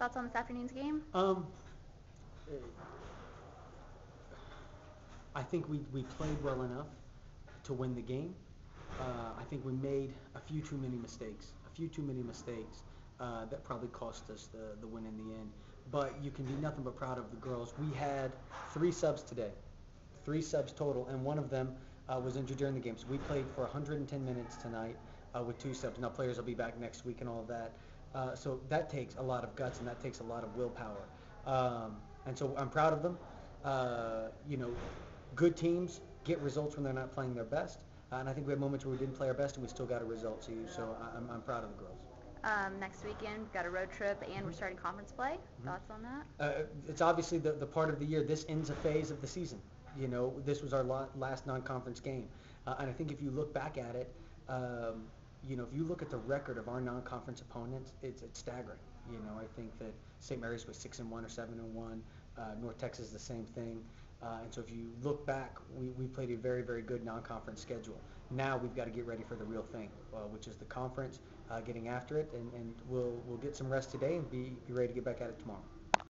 Thoughts on this afternoon's game? I think we played well enough to win the game. I think we made a few too many mistakes. That probably cost us the win in the end. But you can be nothing but proud of the girls. We had 3 subs today, 3 subs total, and one of them was injured during the game. So we played for 110 minutes tonight with 2 subs. Now players will be back next week and all of that. So that takes a lot of guts and that takes a lot of willpower. And so I'm proud of them. You know, good teams get results when they're not playing their best. And I think we had moments where we didn't play our best and we still got a result. So I'm proud of the girls. Next weekend, we've got a road trip and we're starting conference play. Thoughts on that? It's obviously the part of the year. This ends a phase of the season. You know, this was our last non-conference game. And I think if you look back at it, you know, if you look at the record of our non-conference opponents, it's staggering. You know, I think that St. Mary's was 6-1 or 7-1. North Texas the same thing. And so if you look back, we played a very, very good non-conference schedule. Now we've got to get ready for the real thing, which is the conference, getting after it, and we'll get some rest today and be ready to get back at it tomorrow.